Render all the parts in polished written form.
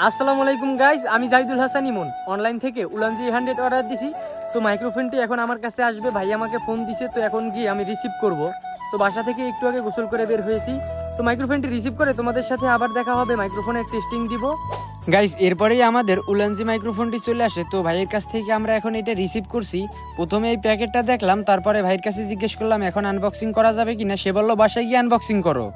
আসসালামু আলাইকুম গাইস, আমি জাহিদুল হাসান ইমন অনলাইন থেকে উলানজি 100 অর্ডার দিছি। তো মাইক্রোফোনটি এখন আমার কাছে আসবে, ভাই আমাকে ফোন দিছে, তো এখন গিয়ে আমি রিসিভ করব। তো বাসা থেকে একটু আগে গোসল করে বের হয়েছি। তো মাইক্রোফোনটি রিসিভ করে তোমাদের সাথে আবার দেখা হবে, মাইক্রোফোনের টেস্টিং দিব। গাইস এরপরেই আমাদের উলানজি মাইক্রোফোনটি চলে আসে। তো ভাইয়ের কাছ থেকে আমরা এখন এটা রিসিভ করছি। প্রথমে এই প্যাকেটটা দেখলাম, তারপরে ভাইয়ের কাছে জিজ্ঞেস করলাম এখন আনবক্সিং করা যাবে কিনা। সে বললো বাসায় গিয়ে আনবক্সিং করো।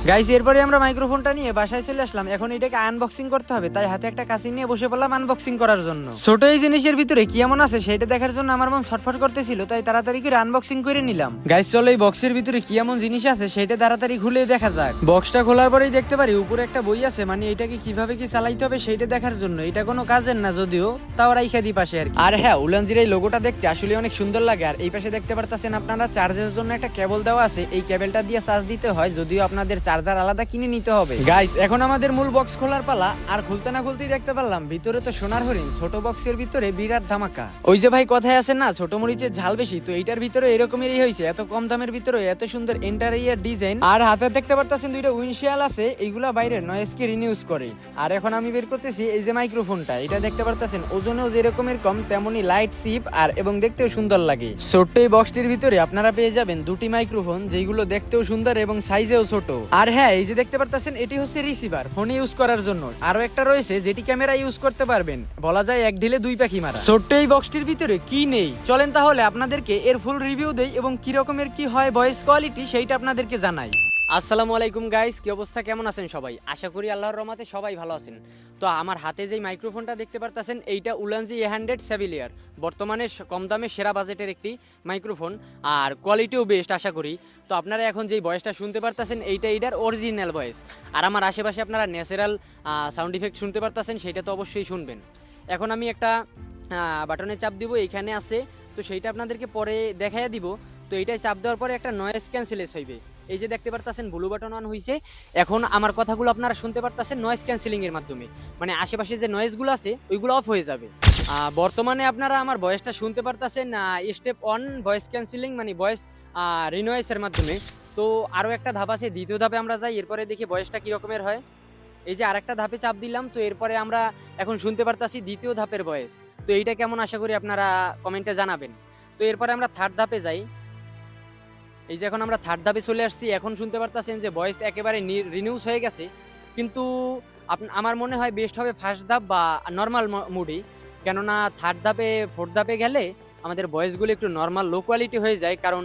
গাইস এরপরে আমরা মাইক্রোফোনটা নিয়ে বাসায় চলে আসলাম। এখন এটাকে আনবক্সিং করতে হবে, তাই হাতে একটা কাঁচি নিয়ে বসে পড়লাম আনবক্সিং করার জন্য। ছোট এই জিনিসের ভিতরে কি এমন আছে সেটা দেখার জন্য আমার মন ছটফট করতেছিল, তাই তাড়াতাড়ি করে আনবক্সিং করে নিলাম। গাইস চলো এই বক্সের ভিতরে কি এমন জিনিস আছে সেটা তাড়াতাড়ি খুলে দেখা যাক। বক্সটা খোলার পরেই দেখতে পারি উপরে একটা বই আছে, মানে এটাকে কিভাবে কি চালাইতে হবে সেটা দেখার জন্য। এটা কোনো কাজের না যদিও, তাও রাইখা দি পাশে আর কি। আর হ্যাঁ, উলানজির এই লোগোটা দেখতে আসলে অনেক সুন্দর লাগে। আর এই পাশে দেখতে পারতেছেন আপনারা চার্জের জন্য একটা কেবল দেওয়া আছে। এই কেবলটা দিয়ে চার্জ দিতে হয়, যদিও আপনাদের চার্জার আলাদা কিনে নিতে হবে। গাইস এখন আমাদের মূল বক্স খোলার পালা। আর খুলতে না খুলতেই দেখতে পারলাম ভিতরে তো সোনার হরিণ। ছোট বক্সের ভিতরে বিরাট ধামাকা। ওই যে ভাই কথায় আছে না, ছোট মরিচের ঝাল বেশি, তো এইটার ভিতরে এরকমেরই হয়েছে। এত কম দামের ভিতরে এত সুন্দর ইন্টেরিয়র ডিজাইন। আর হাতে দেখতে পারতেছেন দুইটা উইন্ডশিয়াল আছে, এইগুলা বাইরে নয়েজকে রিনিউজ করে। আর এখন আমি বের করতেছি এই যে মাইক্রোফোনটা, এটা দেখতে পারতেছেন ওজনেও যেরকমের কম তেমনি লাইট সিপ আর এবং দেখতেও সুন্দর লাগে। ছোট্ট এই বক্সটির ভিতরে আপনারা পেয়ে যাবেন দুটি মাইক্রোফোন, যেগুলো দেখতেও সুন্দর এবং সাইজেও ছোট। আর হ্যাঁ, এই যে দেখতে পারতেছেন এটি হচ্ছে রিসিভার, ফোনে ইউজ করার জন্য। আরো একটা রয়েছে যেটি ক্যামেরা ইউজ করতে পারবেন। বলা যায় এক ঢিলে দুই পাখি মারা। ছোট্ট এই বক্সটির ভিতরে কি নেই চলেন তাহলে আপনাদেরকে এর ফুল রিভিউ দেই এবং কি রকমের কি হয় ভয়েস কোয়ালিটি সেইটা আপনাদেরকে জানাই। আসসালামু আলাইকুম গাইস, কি অবস্থা, কেমন আছেন সবাই? আশা করি আল্লাহর রহমতে সবাই ভালো আছেন। তো আমার হাতে যে মাইক্রোফোনটা দেখতে পারতেছেন এইটা উলানজি A100 সেভিলিয়ার, বর্তমানে কম দামে সেরা বাজেটের একটি মাইক্রোফোন। আর কোয়ালিটিও বেস্ট আশা করি। তো আপনারা এখন যেই ভয়েসটা শুনতে পারতেছেন এইটা এটার অরিজিনাল ভয়েস। আর আমার আশেপাশে আপনারা ন্যাচারাল সাউন্ড ইফেক্ট শুনতে পারতেছেন, সেইটা তো অবশ্যই শুনবেন। এখন আমি একটা বাটনে চাপ দিব, এইখানে আছে, তো সেইটা আপনাদেরকে পরে দেখাইয়া দিব। তো এইটাই চাপ দেওয়ার পরে একটা নয়েজ ক্যান্সেলেস হইবে। এই যে দেখতে পারতেছেন ব্লু বাটন অন হইছে। এখন আমার কথাগুলো আপনারা শুনতে পারতেছেন নয়েজ ক্যান্সেলিং এর মাধ্যমে, মানে আশেপাশে যে নয়েজগুলো আছে ওইগুলো অফ হয়ে যাবে। বর্তমানে আপনারা আমার ভয়েসটা শুনতে পারতেছেন স্টেপ অন ভয়েস ক্যান্সেলিং, মানে ভয়েস রিনয়েসের মাধ্যমে। তো আরও একটা ধাপ আছে, দ্বিতীয় ধাপে আমরা যাই, এরপরে দেখি ভয়েসটা কী রকমের হয়। এই যে আরেকটা ধাপে চাপ দিলাম, তো এরপরে আমরা এখন শুনতে পারতাছি দ্বিতীয় ধাপের ভয়েস। তো এইটা কেমন আশা করি আপনারা কমেন্টে জানাবেন। তো এরপরে আমরা থার্ড ধাপে যাই। এই যে এখন আমরা থার্ড ধাপে চলে আসছি। এখন শুনতে পারতেছেন যে ভয়েস একেবারে রিনিউজ হয়ে গেছে। কিন্তু আমার মনে হয় বেস্ট হবে ফার্স্ট ধাপ বা নর্মাল মুডই, কেননা থার্ড ধাপে ফোর্থ ধাপে গেলে আমাদের ভয়েসগুলো একটু নর্মাল লো কোয়ালিটি হয়ে যায়। কারণ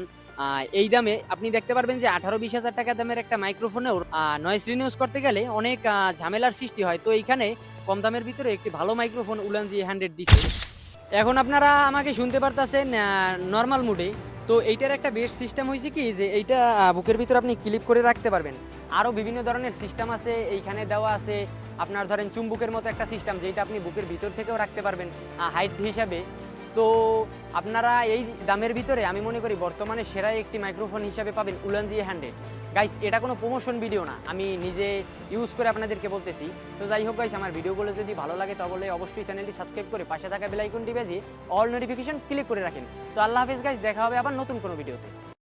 এই দামে আপনি দেখতে পারবেন যে 18-20 হাজার টাকা দামের একটা মাইক্রোফোনেও নয়েজ রিনিউজ করতে গেলে অনেক ঝামেলার সৃষ্টি হয়। তো এইখানে কম দামের ভিতরে একটি ভালো মাইক্রোফোন উলানজি A100 দিচ্ছে। এখন আপনারা আমাকে শুনতে পারতেছেন নর্মাল মুডে। তো এইটার একটা বেস্ট সিস্টেম হয়েছে কি, যে এইটা বুকের ভিতরে আপনি ক্লিপ করে রাখতে পারবেন। আরও বিভিন্ন ধরনের সিস্টেম আছে এইখানে দেওয়া আছে। আপনার ধরেন চুম্বুকের মতো একটা সিস্টেম, যেটা আপনি বুকের ভিতর থেকেও রাখতে পারবেন হাইট হিসাবে। তো আপনারা এই দামের ভিতরে আমি মনে করি বর্তমানে সেরা একটি মাইক্রোফোন হিসাবে পাবেন উলানজি A100। গাইস এটা কোনো প্রমোশন ভিডিও না, আমি নিজে ইউজ করে আপনাদেরকে বলতেছি। তো যাই হোক গাইস, আমার ভিডিওগুলো যদি ভালো লাগে তাহলে অবশ্যই চ্যানেলটি সাবস্ক্রাইব করে পাশে থাকা বেল আইকনটি বাজিয়ে অল নোটিফিকেশন ক্লিক করে রাখেন। তো আল্লাহ হাফেজ গাইস, দেখা হবে আবার নতুন কোনো ভিডিওতে।